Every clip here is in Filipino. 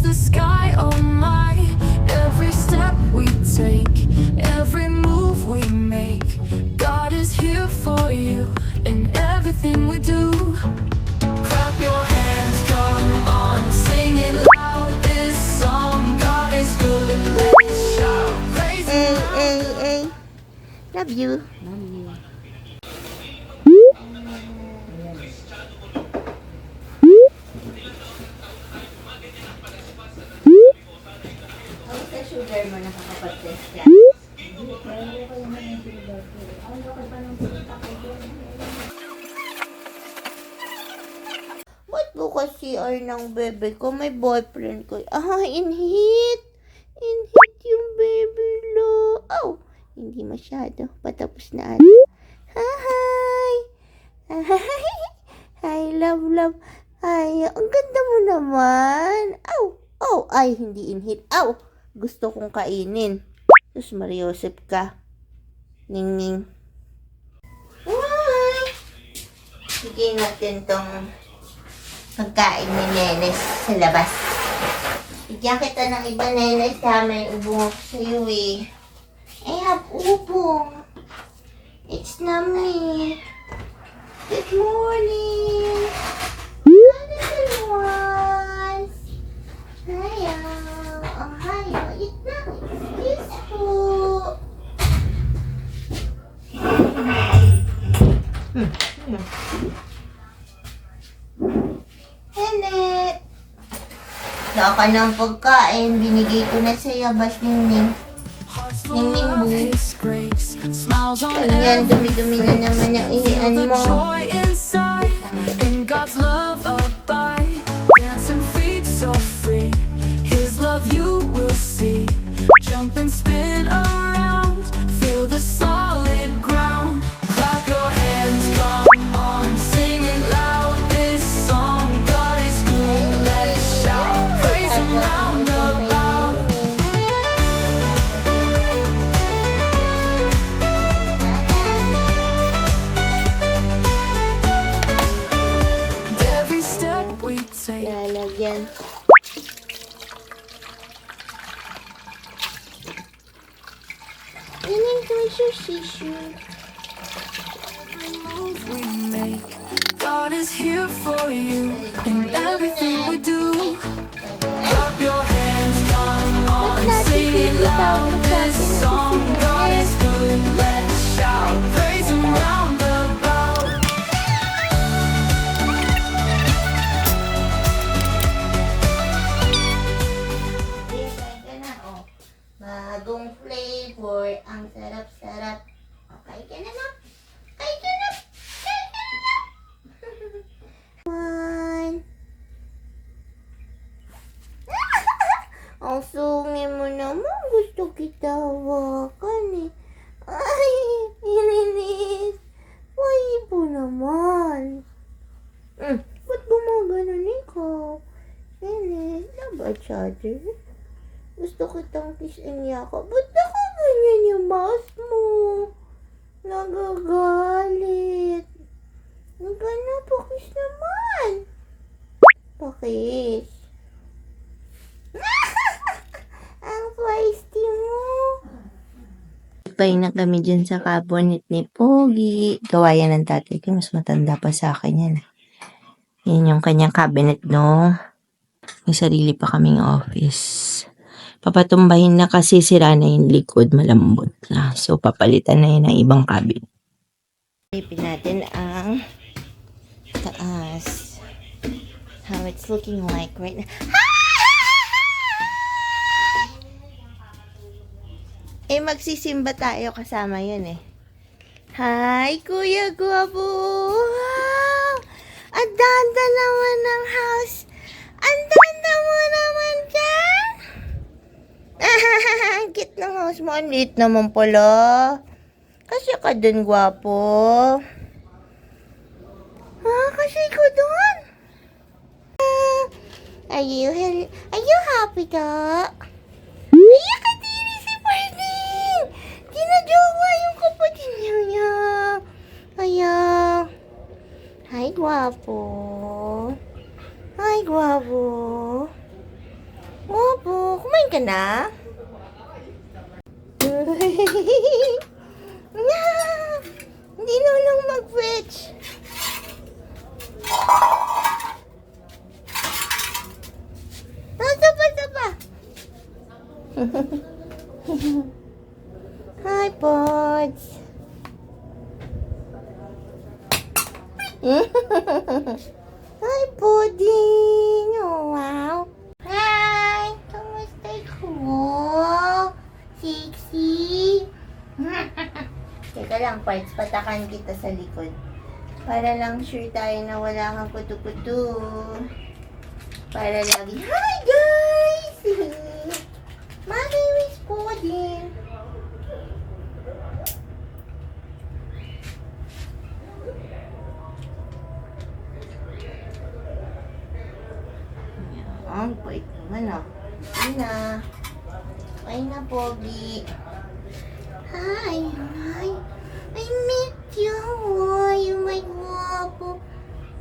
the sky, oh my. Every step we take, every move we make, God is here for you in everything we do. Clap your hands, come on, sing it loud. This song, God is good, let's shout. Praise Him. Hey. Love you. Sa sugar mo nakakapag-test yan. Ba't bukas CR ng bebe ko? May boyfriend ko. Inhit! Inhit yung baby lo. Oh, hindi masyado. Patapos na ata. Hi! Hi, love. Ay, ang ganda mo naman. Ay, hindi inhit. Gusto kong kainin. Sus, Mariosep ka. Ning. Hi! Sige natin tong pagkain ni Nenes sa labas. Bigyan kita ng iba, Nenes, ha? May ubong ako sa'yo, eh. I have ubong. It's Nami. Good morning. Good morning. Hayo. Eat na. Yes po. Henet. Wala ka ng pagkain. Binigay ko na sa'yo. Bas Ningning. Ningning bu. Ayan, dumi-dumi na naman ang inian mo. Joy inside, in God's love abide. Dancing feet so free, His love you will see. Jump and spin around, feel the solid ground. Clap your hands, come on, sing it loud. This song, God is good, let's shout. Praise Him round about. Every step we take. Lalagyan. Ningning ko yung tissue. Move we make, God is here for you in everything we do. Clap your hands, come on, sing it loud. This song, God is good, let's shout. Praise Him round about. Bagong flavor. Ang sarap-sarap. Okay ka na na. Kay ka na. One. Ang sungi mo naman. Gusto kita hawakan eh. Ay, ininis. Waibo naman. Ba't gumaganon ikaw? Inis, dapat charger. Gusto kitang kiss and yakap. Ba't nakaganyan yung mouse mo? Nagagalit. Nagana, pakis naman. Pakis. Ang feisty mo. Pay na kami dyan sa cabinet ni Pogi. Gawa yan ng tatay ko. Mas matanda pa sa akin yan. Yan yung kanyang cabinet, no? May sarili pa kaming office. Papatumbahin na kasi sira na yung likod, malambot na. So, papalitan na yun ng ibang cabinet. Ipin natin ang taas. How it's looking like right now. Magsisimba tayo kasama yan eh. Hi, Kuya Guwapo! Wow! Ang ganda naman ng house! Ang ganda mo naman dyan! Ang cute ng house mo. Ang liit naman pala. Kasi ka dun, Guwapo. Kasi ko dun. Are you happy ka? Ayak ka tiri si Ferding! Dinajowa yung kapatid niya. Ayak. Hi, Guwapo. Hi, Guwapo. Mopo, kumain ka na? Hindi nung mag-fetch. Sapa. Hi, Pods. Hi, Pudding. Oh, wow. Hi. Kamusta ko? Sexy. Teka lang, Pods. Patakan kita sa likod. Para lang sure tayo na wala kang kutu-kutu. Para lagi, hi guys! My name is Pudding. Ang bait naman ah. Ay na, Pogi. Hi. I met you. You my guwapo.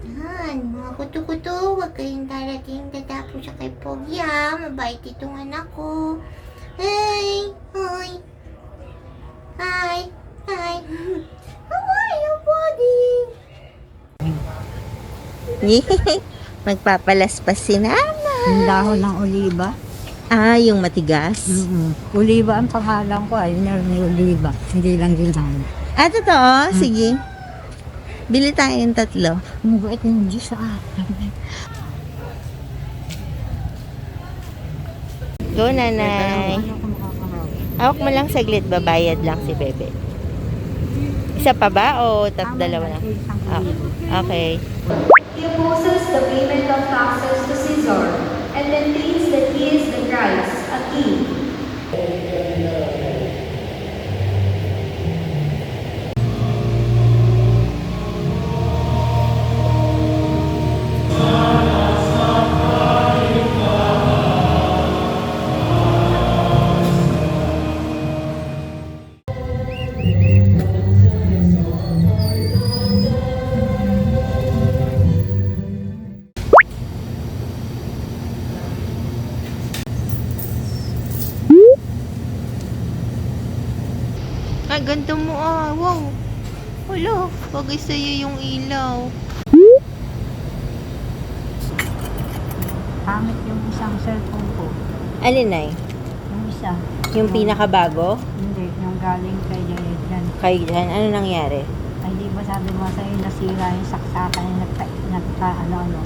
Yan, mga kuto-kuto, huwag kayong darating tatapo siya kay Pogi ha. Mabait itong anak ko. Hey! Hi! How are you, Pogi? Magpapalaspas si Mama. Yung dahon ng oliba. Ah, yung matigas? Oliba ang pangalan ko ay ni oliba. Hindi lang ginang. Ah, totoo? Sige. Bili tayo yung 3. Ang bait ng Diyos sa akin. Go, nanay. Ano ko makakaroon? Hawak mo lang saglit, babayad lang si Bebe. Isa pa ba o dalawa na? Okay. He opposes the payment of taxes to Caesar and maintains that he is the Christ, a king. Ah, ganda mo ah. Wow. Wala. Bagay sa'yo yung ilaw. Pangit yung isang cellphone ko. Alin ay? Yung isa. Yung pinakabago? Hindi, yung galing kay Jayan. Kay Jan, ano nangyari? Ay di ba sabi mo sa'yo nasira yung saksakan yung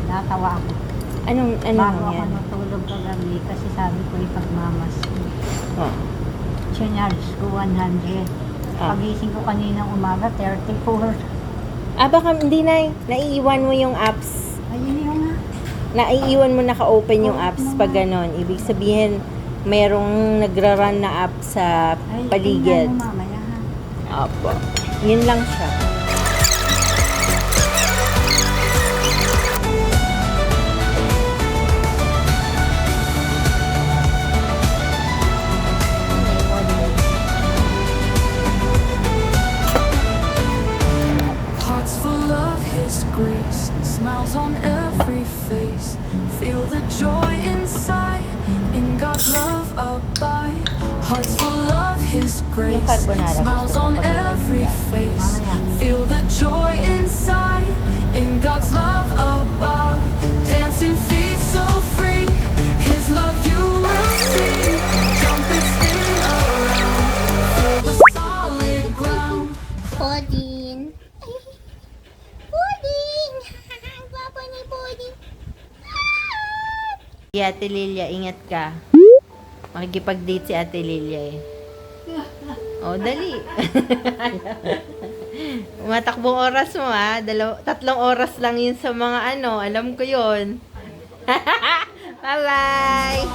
natawa ako. Anong Bago ako nangyari? natulog kagabi kasi sabi ko ipagmamas. Oh. Charge ko 100. Pagising ko kaninang umaga, 34. Ah, baka hindi na. Naiiwan mo yung apps. Ayun yung nga. Naiiwan mo naka-open yung apps pag ganon. Ibig sabihin, mayroong nagra-run na app sa Ay, paligid. tingnan mo mamaya ha. Opo. Yun lang siya. Hearts full of His grace, smiles on every face. Feel the joy inside, in God's love abide. Hearts full of His grace, Yung carbonara, smiles gusto ko on pag ganun. every face. Feel the joy inside, in God's love above. Dancing feet so free, His love you will see. Jumping, spin around, feel the solid ground. Pudding. Pudding. Papa ni Pudding. Si Ate Lilia, ingat ka. Makikipag-date si Ate Lilia eh. Oh, dali. Matakbong oras mo ha. 3 oras lang yun sa mga ano. Alam ko yun. Bye-bye.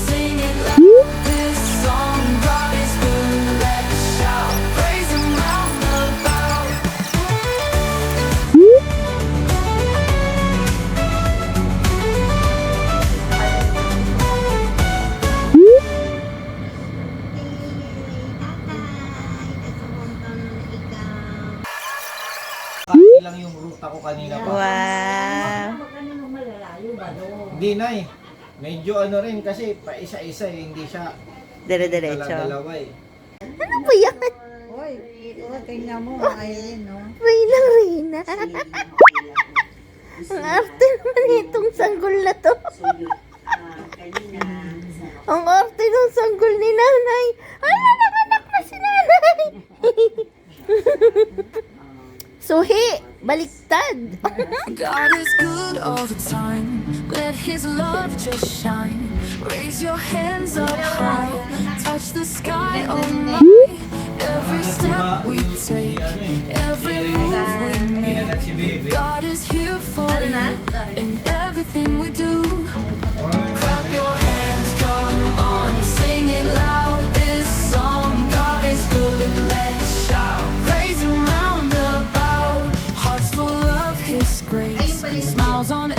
Sing it loud, this song God is good, let's shout, praise Him round about. Konti lang yung ruta ko kanina pa. Wow. Hindi na eh. Medyo ano rin kasi pa isa-isa eh, hindi siya Dire-diretso. dala-dalawa eh. Ano ba yan? Uy, tingnan mo, ayun, no? Reyna, Reyna. Ang arte naman itong sanggol na to. Ang arte ng sanggol ni nanay. Ala, nanganak na si nanay. Suhi, baliktad. God is good all the time. Let His love just shine. Raise your hands up high. Touch the sky, oh my. Every step we take, every move we make. God is here for you in everything we do. Clap your hands, come on, sing it loud. This song, God is good. Let's shout, praise Him round about. Hearts full of His grace, smiles on